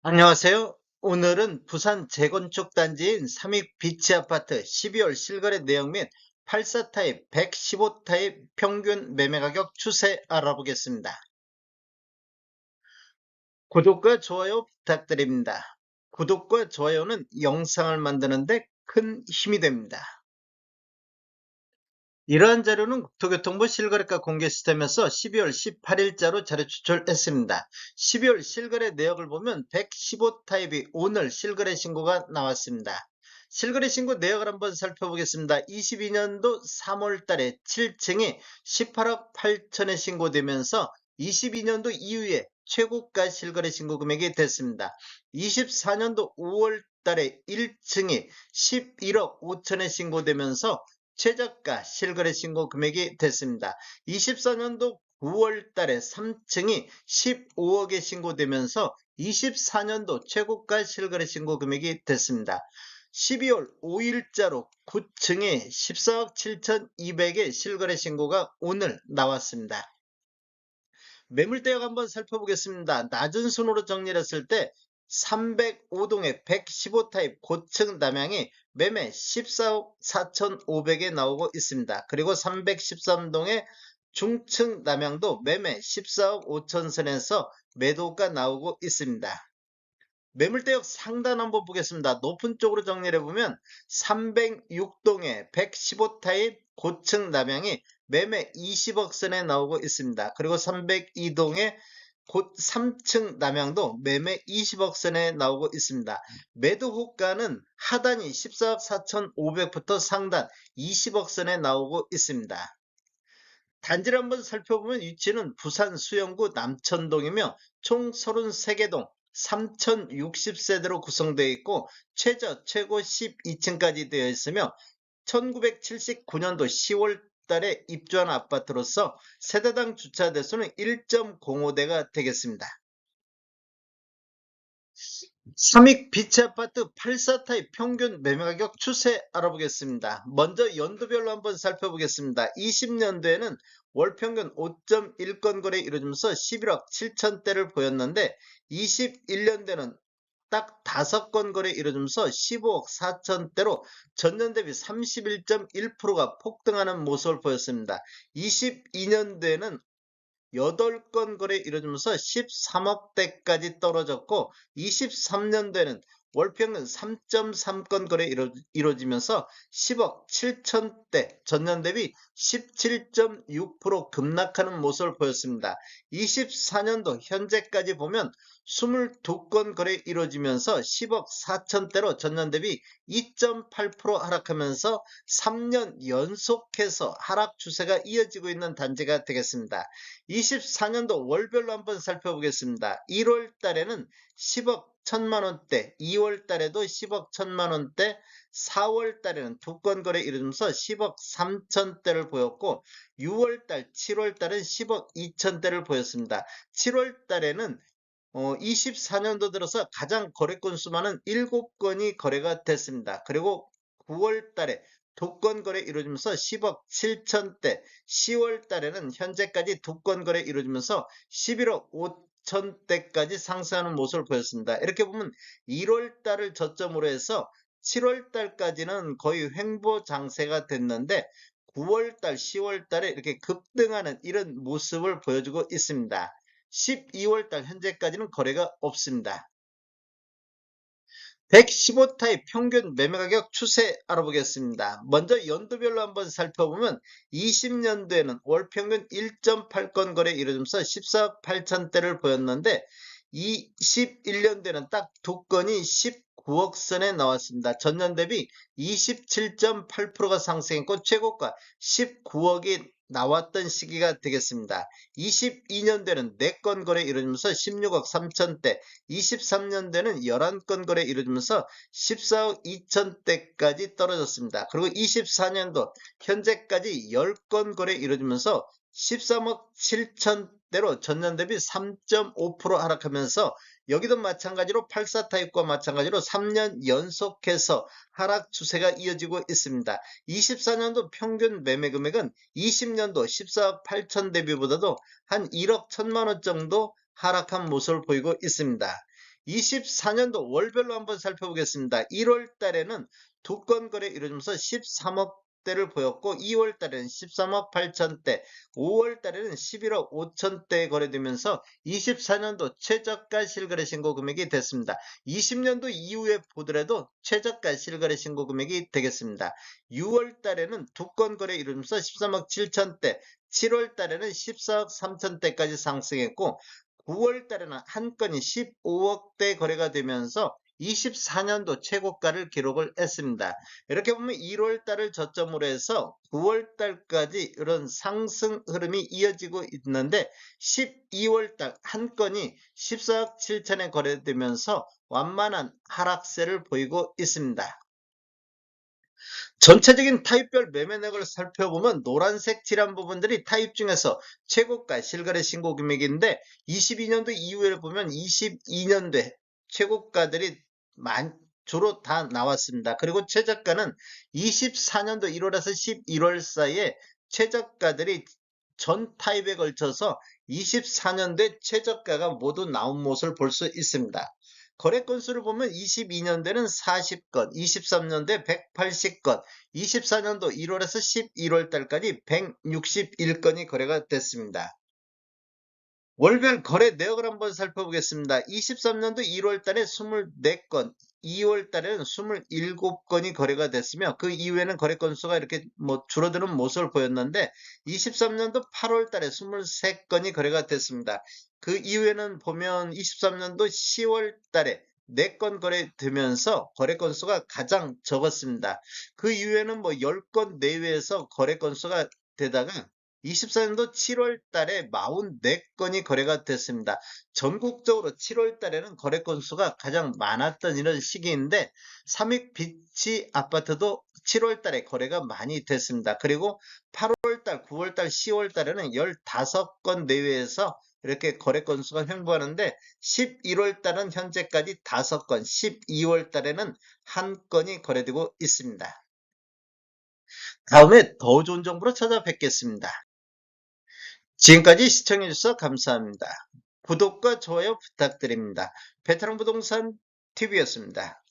안녕하세요. 오늘은 부산 재건축 단지인 삼익 비치 아파트 12월 실거래 내용 및 84 타입, 115 타입 평균 매매 가격 추세 알아보겠습니다. 구독과 좋아요 부탁드립니다. 구독과 좋아요는 영상을 만드는데 큰 힘이 됩니다. 이러한 자료는 국토교통부 실거래가 공개 시스템에서 12월 18일자로 자료 추출했습니다. 12월 실거래 내역을 보면 115 타입이 오늘 실거래 신고가 나왔습니다. 실거래 신고 내역을 한번 살펴보겠습니다. 22년도 3월 달에 7층이 18억 8천에 신고되면서 22년도 이후에 최고가 실거래 신고 금액이 됐습니다. 24년도 5월 달에 1층이 11억 5천에 신고되면서 최저가 실거래 신고 금액이 됐습니다. 24년도 9월 달에 3층이 15억에 신고되면서 24년도 최고가 실거래 신고 금액이 됐습니다. 12월 5일자로 9층이 14억 7,200의 실거래 신고가 오늘 나왔습니다. 매물대역 한번 살펴보겠습니다. 낮은 순으로 정리를 했을 때 305동의 115 타입 고층 남향이 매매 14억 4,500에 나오고 있습니다. 그리고 313동의 중층 남향도 매매 14억 5천 선에서 매도가 나오고 있습니다. 매물대역 상단 한번 보겠습니다. 높은 쪽으로 정리를 해보면 306동의 115 타입 고층 남향이 매매 20억 선에 나오고 있습니다. 그리고 302동의 곧 3층 남향도 매매 20억 선에 나오고 있습니다. 매도 호가는 하단이 14억 4,500부터 상단 20억 선에 나오고 있습니다. 단지를 한번 살펴보면 위치는 부산 수영구 남천동이며 총 33개 동 3060세대로 구성되어 있고 최고 12층까지 되어 있으며 1979년도 10월 달에 입주한 아파트로서 세대당 주차 대수는 1.05대가 되겠습니다. 삼익 비치 아파트 84 타입 평균 매매 가격 추세 알아보겠습니다. 먼저 연도별로 한번 살펴보겠습니다. 20년도에는 월 평균 5.1건 거래 이루어지면서 11억 7천대를 보였는데 21년도에는 딱 5건 거래 이루어지면서 15억 4천대로 전년 대비 31.1%가 폭등하는 모습을 보였습니다. 22년도에는 8건 거래 이루어지면서 13억대까지 떨어졌고 23년도에는 월평균 3.3건 거래 이루어지면서 10억 7천대 전년 대비 17.6% 급락하는 모습을 보였습니다. 24년도 현재까지 보면 22건 거래 이루어지면서 10억 4천대로 전년 대비 2.8% 하락하면서 3년 연속해서 하락 추세가 이어지고 있는 단지가 되겠습니다. 24년도 월별로 한번 살펴보겠습니다. 1월 달에는 10억 1천만원대, 2월 달에도 10억 1천만원대, 4월 달에는 2건 거래 이루면서 10억 3천대를 보였고 6월 달, 7월 달은 10억 2천대를 보였습니다. 7월 달에는 24년도 들어서 가장 거래 건수만은 7건이 거래가 됐습니다. 그리고 9월 달에 2건 거래 이루어지면서 10억 7천대, 10월 달에는 현재까지 2건 거래 이루어지면서 11억 5천대까지 상승하는 모습을 보였습니다. 이렇게 보면 1월 달을 저점으로 해서 7월 달까지는 거의 횡보 장세가 됐는데 9월 달, 10월 달에 이렇게 급등하는 이런 모습을 보여주고 있습니다. 12월 달 현재까지는 거래가 없습니다. 115 타입 평균 매매 가격 추세 알아보겠습니다. 먼저 연도별로 한번 살펴보면 20년도에는 월 평균 1.8건 거래 이루어지면서 14억 8천대를 보였는데 21년도에는 딱 2건이 19억 선에 나왔습니다. 전년 대비 27.8%가 상승했고 최고가 19억이 나왔던 시기가 되겠습니다. 22년도에는 4건 거래 이루어지면서 16억 3천대, 23년도에는 11건 거래 이루어지면서 14억 2천대까지 떨어졌습니다. 그리고 24년도 현재까지 10건 거래 이루어지면서 13억 7천대로 전년 대비 3.5% 하락하면서 여기도 마찬가지로 84 타입과 마찬가지로 3년 연속해서 하락 추세가 이어지고 있습니다. 24년도 평균 매매 금액은 20년도 14억 8천 대비보다도 한 1억 1천만 원 정도 하락한 모습을 보이고 있습니다. 24년도 월별로 한번 살펴보겠습니다. 1월 달에는 2건 거래 이루어지면서 13억대를 보였고 2월 달에는 13억 8천대, 5월 달에는 11억 5천대 거래되면서 24년도 최저가 실거래 신고 금액이 됐습니다. 20년도 이후에 보더라도 최저가 실거래 신고 금액이 되겠습니다. 6월 달에는 2건 거래 이루면서 13억 7천대, 7월 달에는 14억 3천대까지 상승했고 9월 달에는 한 건이 15억대 거래가 되면서 24년도 최고가를 기록을 했습니다. 이렇게 보면 1월 달을 저점으로 해서 9월 달까지 이런 상승 흐름이 이어지고 있는데 12월 달 한 건이 14억 7천에 거래되면서 완만한 하락세를 보이고 있습니다. 전체적인 타입별 매매액을 살펴보면 노란색 칠한 부분들이 타입 중에서 최고가 실거래 신고 금액인데 22년도 이후에 보면 22년도에 최고가들이 주로 다 나왔습니다. 그리고 최저가는 24년도 1월에서 11월 사이에 최저가들이 전 타입에 걸쳐서 24년도에 최저가가 모두 나온 모습을 볼 수 있습니다. 거래 건수를 보면 22년도에는 40건, 23년도에 180건, 24년도 1월에서 11월 달까지 161건이 거래가 됐습니다. 월별 거래 내역을 한번 살펴보겠습니다. 23년도 1월 달에 24건, 2월 달에는 27건이 거래가 됐으며 그 이후에는 거래 건수가 이렇게 줄어드는 모습을 보였는데 23년도 8월 달에 23건이 거래가 됐습니다. 그 이후에는 보면 23년도 10월 달에 4건 거래되면서 거래 건수가 가장 적었습니다. 그 이후에는 10건 내외에서 거래 건수가 되다가 24년도 7월 달에 44건이 거래가 됐습니다. 전국적으로 7월 달에는 거래 건수가 가장 많았던 이런 시기인데 삼익 비치 아파트도 7월 달에 거래가 많이 됐습니다. 그리고 8월 달, 9월 달, 10월 달에는 15건 내외에서 이렇게 거래 건수가 횡보하는데 11월 달은 현재까지 5건, 12월 달에는 1건이 거래되고 있습니다. 다음에 더 좋은 정보로 찾아뵙겠습니다. 지금까지 시청해주셔서 감사합니다. 구독과 좋아요 부탁드립니다. 베테랑 부동산 TV였습니다.